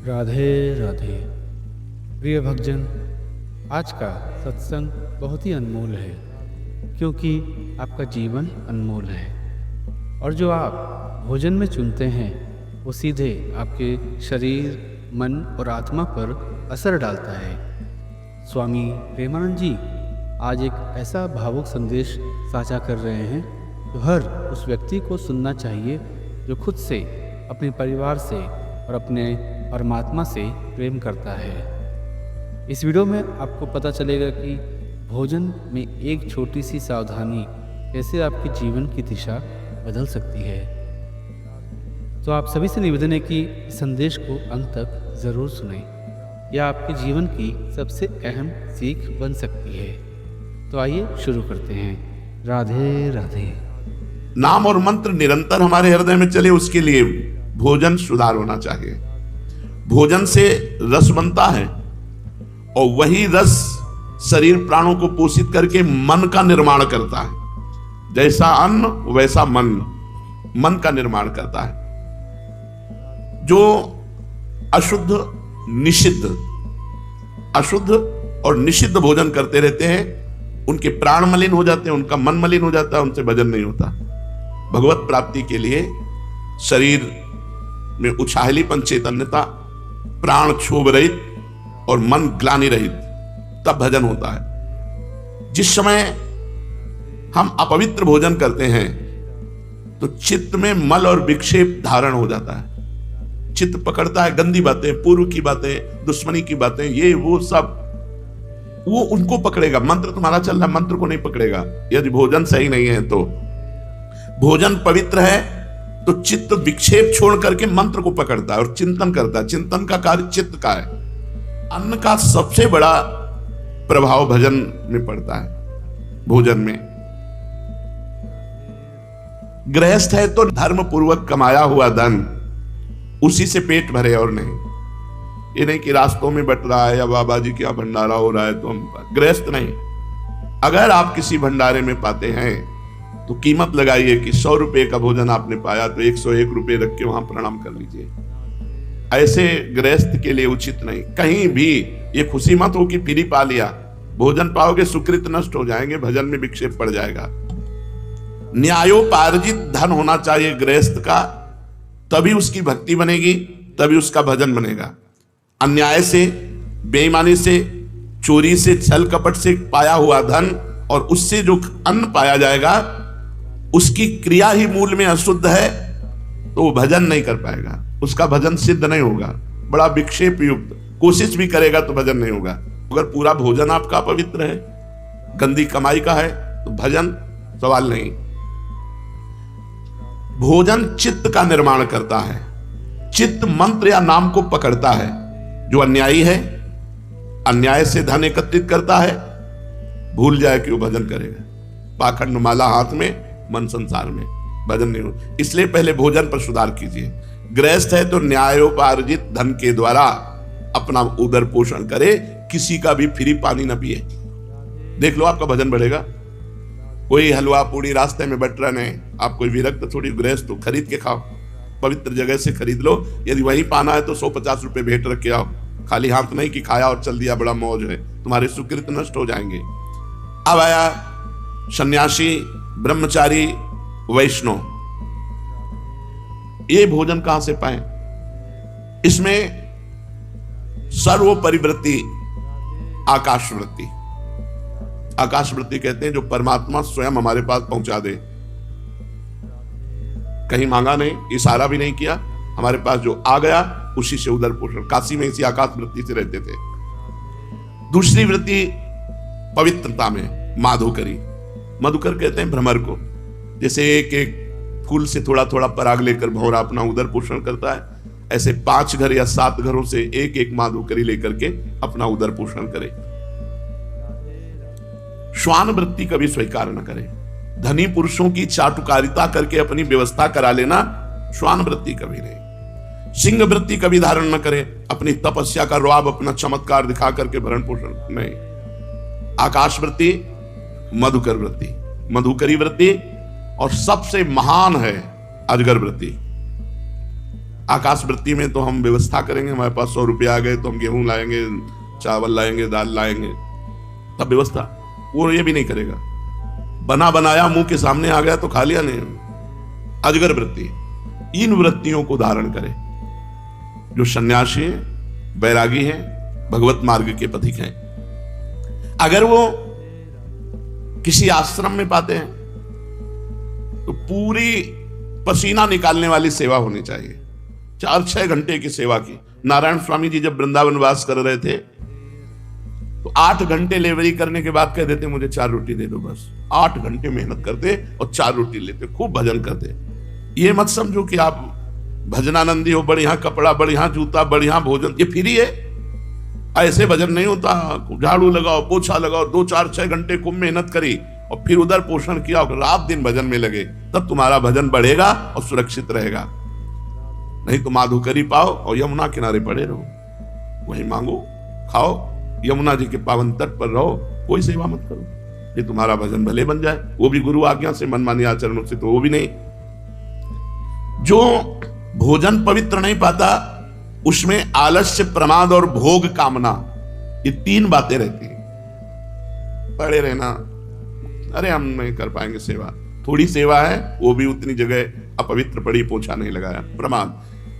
राधे राधे। प्रिय भक्तजन, आज का सत्संग बहुत ही अनमोल है, क्योंकि आपका जीवन अनमोल है और जो आप भोजन में चुनते हैं वो सीधे आपके शरीर, मन और आत्मा पर असर डालता है। स्वामी प्रेमानंद जी आज एक ऐसा भावुक संदेश साझा कर रहे हैं जो हर उस व्यक्ति को सुनना चाहिए जो खुद से, अपने परिवार से और अपने परमात्मा से प्रेम करता है। इस वीडियो में आपको पता चलेगा कि भोजन में एक छोटी सी सावधानी कैसे आपके जीवन की दिशा बदल सकती है। तो आप सभी से निवेदन है कि इस संदेश को अंत तक ज़रूर सुनें। यह आपके जीवन की सबसे अहम सीख बन सकती है। तो आइए शुरू करते हैं। राधे राधे। नाम और मंत्र निरंतर हमारे हृदय में चले, उसके लिए भोजन सुधार होना चाहिए। भोजन से रस बनता है और वही रस शरीर प्राणों को पोषित करके मन का निर्माण करता है। जैसा अन्न वैसा मन का निर्माण करता है। जो अशुद्ध और निषिद्ध भोजन करते रहते हैं, उनके प्राण मलिन हो जाते हैं, उनका मन मलिन हो जाता है, उनसे भजन नहीं होता। भगवत प्राप्ति के लिए शरीर में उछाहलीपन, चैतन्यता, प्राण क्षोभ रहित और मन ग्लानि रहित, तब भजन होता है। जिस समय हम अपवित्र भोजन करते हैं तो चित्त में मल और विक्षेप धारण हो जाता है। चित्त पकड़ता है गंदी बातें, पूर्व की बातें, दुश्मनी की बातें, ये वो सब वो उनको पकड़ेगा। मंत्र तुम्हारा चल रहा है, मंत्र को नहीं पकड़ेगा यदि भोजन सही नहीं है। तो भोजन पवित्र है तो चित्त विक्षेप छोड़ करके मंत्र को पकड़ता है और चिंतन करता है। चिंतन का कार्य चित्त का है। अन्न का सबसे बड़ा प्रभाव भजन में पड़ता है। भोजन में गृहस्थ है तो धर्म पूर्वक कमाया हुआ धन उसी से पेट भरे और नहीं। ये नहीं कि रास्तों में बट रहा है या बाबा जी क्या भंडारा हो रहा है तो हम, गृहस्थ नहीं। अगर आप किसी भंडारे में पाते हैं तो कीमत लगाइए कि 100 रुपए का भोजन आपने पाया तो 101 रुपए रख के वहां प्रणाम कर लीजिए। ऐसे गृहस्थ के लिए उचित नहीं। कहीं भी ये खुशी मत हो कि फ्री पा लिया। भोजन पाओगे सुकृत नष्ट हो जाएंगे, भजन में विक्षेप पड़ जाएगा। न्यायोपार्जित धन होना चाहिए गृहस्थ का, तभी उसकी भक्ति बनेगी, तभी उसका भजन बनेगा। अन्याय से, बेईमानी से, चोरी से, छल कपट से पाया हुआ धन और उससे जो अन्न पाया जाएगा, उसकी क्रिया ही मूल में अशुद्ध है तो वो भजन नहीं कर पाएगा, उसका भजन सिद्ध नहीं होगा। बड़ा विक्षेप युक्त कोशिश भी करेगा तो भजन नहीं होगा। अगर पूरा भोजन आपका पवित्र है, गंदी कमाई का है, तो भजन सवाल नहीं। भोजन चित्त का निर्माण करता है। चित्त मंत्र या नाम को पकड़ता है। जो अन्यायी है, अन्याय से धन एकत्रित करता है, भूल जाए कि वो भजन करेगा। पाखंड माला हाथ में, मन संसार में, भजन नहीं हो। इसलिए पहले भोजन पर सुधार कीजिए। गृहस्थ है तो न्यायोपार्जित धन के द्वारा अपना उदर पोषण करे, किसी का भी फ्री पानी न पिए। देख लो आपका भजन बढ़ेगा। कोई हलवा पूड़ी रास्ते में बट रहा नहीं, आप कोई विरक्त थोड़ी गृहस्थ हो, खरीद के खाओ, पवित्र जगह से खरीद लो। यदि वहीं पाना है तो 150 रुपए भेंट रख के आओ। खाली हाथ नहीं कि खाया और चल दिया, बड़ा मौज है, तुम्हारे सुकृत नष्ट हो जाएंगे। अब आया सन्यासी, ब्रह्मचारी, वैष्णव। ये भोजन कहां से पाए? इसमें सर्वोपरि वृत्ति आकाश वृत्ति। आकाश वृत्ति कहते हैं जो परमात्मा स्वयं हमारे पास पहुंचा दे। कहीं मांगा नहीं, इशारा भी नहीं किया, हमारे पास जो आ गया उसी से उदर पोषण। काशी में इसी आकाश वृत्ति से रहते थे। दूसरी वृत्ति पवित्रता में माधुकरी। मधुकर कहते हैं भ्रमर को। जैसे एक एक फूल से थोड़ा थोड़ा पराग लेकर भौरा अपना उदर पोषण करता है, ऐसे 5 घर या 7 घरों से एक एक माधुकरी लेकर के अपना उदर पोषण करे। श्वान वृत्ति कभी स्वीकार न करे। धनी पुरुषों की चाटुकारिता करके अपनी व्यवस्था करा लेना, श्वान वृत्ति कभी नहीं। सिंह वृत्ति कभी धारण न करे। अपनी तपस्या का रौब, अपना चमत्कार दिखा करके भरण पोषण नहीं। आकाश वृत्ति, मधुकर वृत्ति, मधुकरी वृत्ति, और सबसे महान है अजगर वृत्ति। आकाश वृत्ति में तो हम व्यवस्था करेंगे, हमारे पास 100 रुपये आ गए तो हम गेहूं लाएंगे, चावल लाएंगे, दाल लाएंगे, तब व्यवस्था। वो ये भी नहीं करेगा। बना बनाया मुंह के सामने आ गया तो खा लिया नहीं। अजगर वृत्ति, इन वृत्तियों को धारण करे जो सन्यासी हैं, बैरागी हैं, भगवत मार्ग के पथिक हैं। अगर वो किसी आश्रम में पाते हैं तो पूरी पसीना निकालने वाली सेवा होनी चाहिए, 4-6 घंटे की सेवा की। नारायण स्वामी जी जब वृंदावन वास कर रहे थे तो 8 घंटे लेवरी करने के बाद कह देते मुझे 4 रोटी दे दो बस। 8 घंटे मेहनत करते और 4 रोटी लेते, खूब भजन करते। ये मत समझो कि आप भजनानंदी हो, बढ़िया कपड़ा, बढ़िया जूता, बढ़िया भोजन, ये फ्री है। ऐसे भजन नहीं होता। झाड़ू लगाओ, पोछा लगाओ, 2-4-6 घंटे खूब मेहनत करी और फिर उधर पोषण किया और रात दिन भजन में लगे, तब तुम्हारा भजन बढ़ेगा और सुरक्षित रहेगा। नहीं तो माधुकरी पाओ और यमुना किनारे पड़े रहो, वहीं मांगो, खाओ, यमुना जी के पावन तट पर रहो, कोई सेवा मत करो। ये तुम्हारा भजन भले बन जाए, वो भी गुरु आज्ञा से, मनमानी आचरणों से तो वो भी नहीं। जो भोजन पवित्र नहीं पाता उसमें आलस्य, प्रमाद और भोग कामना, ये 3 बातें रहती हैं। पड़े रहना, अरे हम नहीं कर पाएंगे सेवा, थोड़ी सेवा है वो भी उतनी जगह अपवित्र पड़ी, पोछा नहीं लगाया। प्रमाद,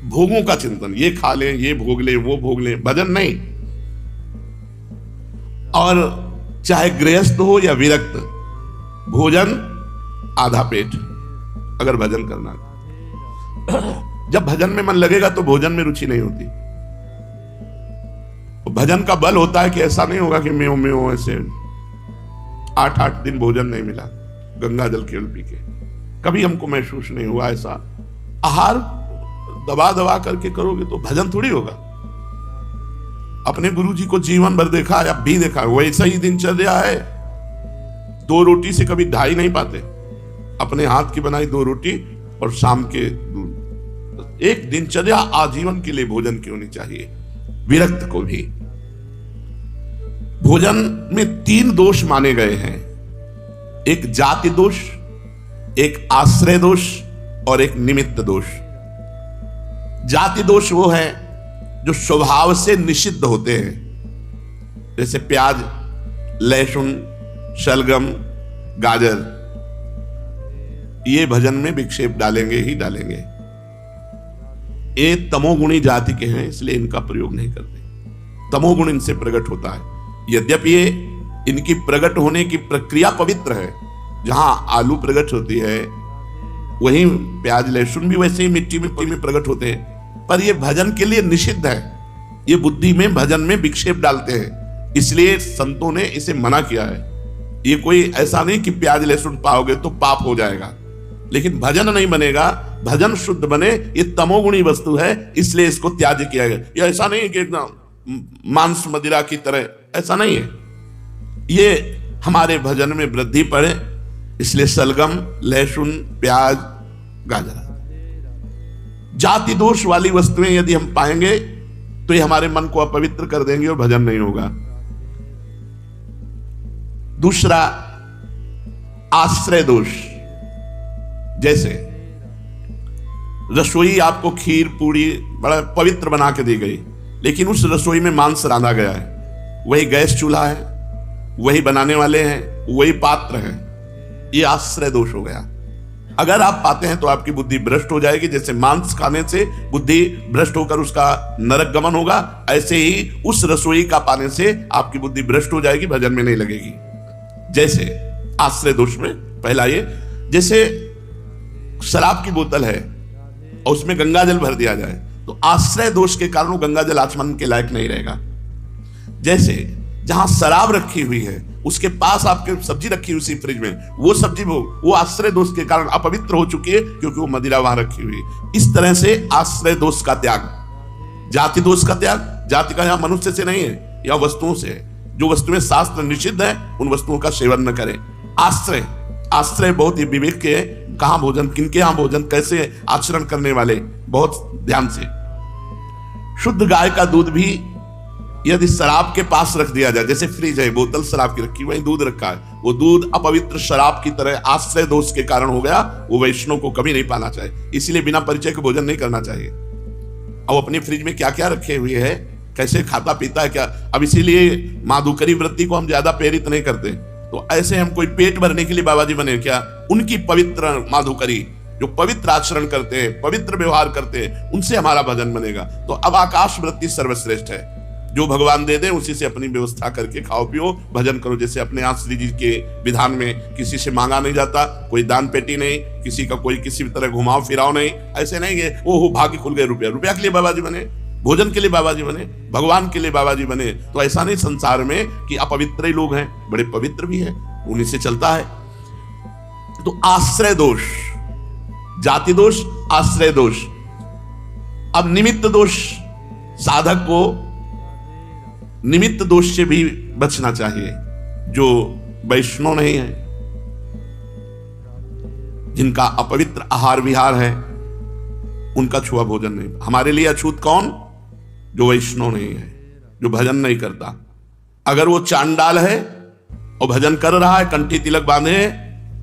भोगों का चिंतन, ये खा ले, ये भोग ले, वो भोग ले, भजन नहीं। और चाहे गृहस्थ हो या विरक्त, भोजन आधा पेट अगर भजन करना। जब भजन में मन लगेगा तो भोजन में रुचि नहीं होती। भजन का बल होता है कि ऐसा नहीं होगा कि मैं ऐसे 8-8 दिन भोजन नहीं मिला, गंगा जल केवल पी के, कभी हमको महसूस नहीं हुआ ऐसा। आहार दबा दबा करके करोगे तो भजन थोड़ी होगा। अपने गुरु जी को जीवन भर देखा है, अब भी देखा है, वैसा ही दिनचर्या है। 2 रोटी से कभी 2.5 नहीं पाते। अपने हाथ की बनाई 2 रोटी और शाम के दूध। एक दिनचर्या आजीवन के लिए भोजन की होनी चाहिए, विरक्त को भी। भोजन में 3 दोष माने गए हैं, एक जाति दोष, एक आश्रय दोष और एक निमित्त दोष। जाति दोष वो है जो स्वभाव से निषिद्ध होते हैं, जैसे प्याज, लहसुन, शलगम, गाजर, ये भजन में विक्षेप डालेंगे ही डालेंगे। ये तमोगुणी जाति के हैं, इसलिए इनका प्रयोग नहीं करते। तमोगुण इनसे प्रकट होता है। यद्यपि ये इनकी प्रकट होने की प्रक्रिया पवित्र है, जहां आलू प्रकट होती है वहीं प्याज, लहसुन भी वैसे ही मिट्टी में प्रकट होते हैं, पर ये भजन के लिए निषिद्ध है। ये बुद्धि में, भजन में विक्षेप डालते हैं, इसलिए संतों ने इसे मना किया है। ये कोई ऐसा नहीं कि प्याज लहसुन पाओगे तो पाप हो जाएगा, लेकिन भजन नहीं बनेगा। भजन शुद्ध बने, ये तमोगुणी वस्तु है, इसलिए इसको त्याज किया गया। ये ऐसा नहीं कि एकदम मांस मदिरा की तरह, ऐसा नहीं है। ये हमारे भजन में वृद्धि पड़े, इसलिए सलगम, लहसुन, प्याज, गाजर। जाति दोष वाली वस्तुएं यदि हम पाएंगे तो ये हमारे मन को अपवित्र कर देंगे और भजन नहीं होगा। दूसरा, आश्रय दोष। जैसे रसोई आपको खीर पूड़ी बड़ा पवित्र बना के दी गई, लेकिन उस रसोई में मांस रांधा गया है, वही गैस चूल्हा है, वही बनाने वाले हैं, वही पात्र है, ये आश्रय दोष हो गया। अगर आप पाते हैं तो आपकी बुद्धि भ्रष्ट हो जाएगी। जैसे मांस खाने से बुद्धि भ्रष्ट होकर उसका नरक गमन होगा, ऐसे ही उस रसोई का पाने से आपकी बुद्धि भ्रष्ट हो जाएगी, भजन में नहीं लगेगी। जैसे आश्रय दोष में पहला ये, जैसे शराब की बोतल है और उसमें गंगा जल भर दिया जाए तो आश्रय दोष के कारण वो गंगा जल आचमन के लायक नहीं रहेगा। जैसे जहां शराब रखी हुई है उसके पास आपके सब्जी रखी हुई उसी फ्रिज में, वो सब्जी वो आश्रय दोष के कारण अपवित्र हो चुकी है, क्योंकि वो मदिरा वहां रखी हुई है। इस तरह से आश्रय दोष का त्याग, जाति दोष का त्याग। जाति का यहां मनुष्य से नहीं है, यह वस्तुओं से है। जो वस्तुएं शास्त्र निषिद्ध है उन वस्तुओं का सेवन न करें। आश्रय, आश्रय बहुत ही विवेक के, कहां भोजन, किनके यहां भोजन, कैसे आचरण करने वाले, बहुत ध्यान से। शुद्ध गाय का दूध भी यदि शराब के पास रख दिया जाए, जैसे फ्रिज है, बोतल शराब की रखी, वहीं दूध रखा है, वो दूध अपवित्र शराब की तरह आश्रय दोष के कारण हो गया, वो वैष्णव को कभी नहीं पाना चाहिए। इसलिए बिना परिचय के भोजन नहीं करना चाहिए। और अपनी फ्रिज में क्या क्या रखे हुए है, कैसे खाता पीता है क्या। अब इसीलिए माधुकरी वृत्ति को हम ज्यादा प्रेरित नहीं करते। तो ऐसे हम कोई पेट भरने के लिए बाबा जी बने क्या? उनकी पवित्र माधुकरी, जो पवित्र आचरण करते हैं, पवित्र व्यवहार करते हैं, उनसे हमारा भजन बनेगा। तो अब आकाश वृत्ति सर्वश्रेष्ठ है। जो भगवान दे दे उसी से अपनी व्यवस्था करके खाओ पियो, भजन करो। जैसे अपने यहाँ श्री जी के विधान में किसी से मांगा नहीं जाता, कोई दान पेटी नहीं, किसी का कोई किसी भी तरह घुमाओ फिराओ नहीं। ऐसे नहीं है ओहो भाग्य खुल गए, रुपया रुपया के लिए बाबा जी बने, भोजन के लिए बाबा जी बने, भगवान के लिए बाबा जी बने। तो ऐसा नहीं संसार में कि अपवित्र ही लोग हैं, बड़े पवित्र भी हैं, उन्हीं से चलता है। तो आश्रय दोष, जाति दोष, आश्रय दोष। अब निमित्त दोष, साधक को निमित्त दोष से भी बचना चाहिए। जो वैष्णव नहीं है, जिनका अपवित्र आहार विहार है, उनका छुआ भोजन नहीं। हमारे लिए अछूत कौन? जो वैष्णव नहीं है, जो भजन नहीं करता। अगर वो चांडाल है और भजन कर रहा है, कंठी तिलक बांधे है,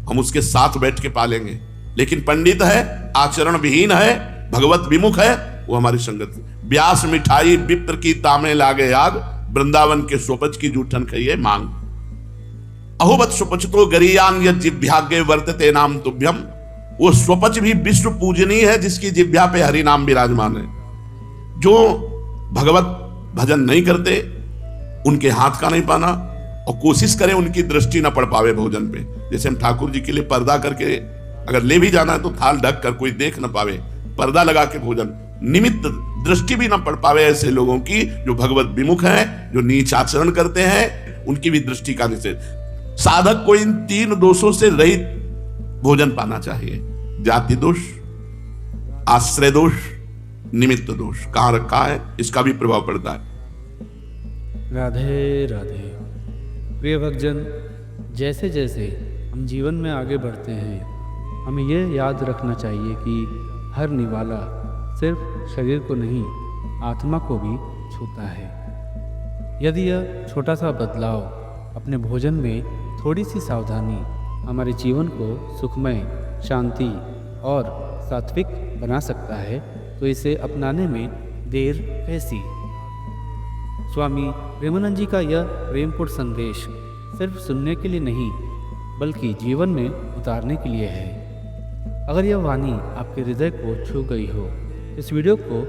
हम उसके साथ बैठ के पालेंगे। लेकिन पंडित है, आचरण विहीन है, भगवत विमुख है, वो हमारी संगत। व्यास मिठाई विप्र की तामे लागे आग, वृंदावन के सोपच की जूठन कहिए मांग। अहोबत सुपचतो गरियान यद जिभ्याग्य वर्तते नाम तुभ्यम। वो स्वपच भी विश्व पूजनीय है जिसकी जिभ्या पे हरि नाम विराजमान है। जो भगवत भजन नहीं करते, उनके हाथ का नहीं पाना, और कोशिश करें उनकी दृष्टि न पड़ पावे भोजन पे। जैसे हम ठाकुर जी के लिए पर्दा करके अगर ले भी जाना है तो थाल ढक कर कोई देख न पावे, पर्दा लगा के भोजन, निमित्त दृष्टि भी न पड़ पावे ऐसे लोगों की जो भगवत विमुख हैं, जो नीच आचरण करते हैं, उनकी भी दृष्टि का निषेध। साधक को इन 3 दोषों से रहित भोजन पाना चाहिए। जाति दोष, आश्रय दोष, निमित्त दोष। कहां रखा है इसका भी प्रभाव पड़ता है। राधे राधे। प्रिय भक्तजन, जैसे जैसे हम जीवन में आगे बढ़ते हैं, हमें यह याद रखना चाहिए कि हर निवाला सिर्फ शरीर को नहीं, आत्मा को भी छूता है। यदि यह छोटा सा बदलाव, अपने भोजन में थोड़ी सी सावधानी हमारे जीवन को सुखमय, शांति और सात्विक बना सकता है, तो इसे अपनाने में देर कैसी। स्वामी प्रेमानंद जी का यह प्रेमपूर्ण संदेश सिर्फ सुनने के लिए नहीं, बल्कि जीवन में उतारने के लिए है। अगर यह वाणी आपके हृदय को छू गई हो, इस वीडियो को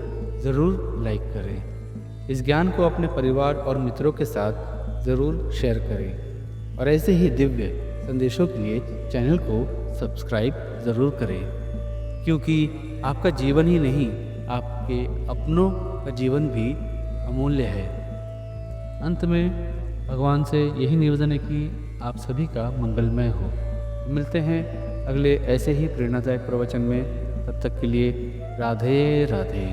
ज़रूर लाइक करें। इस ज्ञान को अपने परिवार और मित्रों के साथ ज़रूर शेयर करें, और ऐसे ही दिव्य संदेशों के लिए चैनल को सब्सक्राइब ज़रूर करें, क्योंकि आपका जीवन ही नहीं, आपके अपनों का जीवन भी अमूल्य है। अंत में भगवान से यही निवेदन है कि आप सभी का मंगलमय हो। मिलते हैं अगले ऐसे ही प्रेरणादायक प्रवचन में। तब तक के लिए राधे राधे।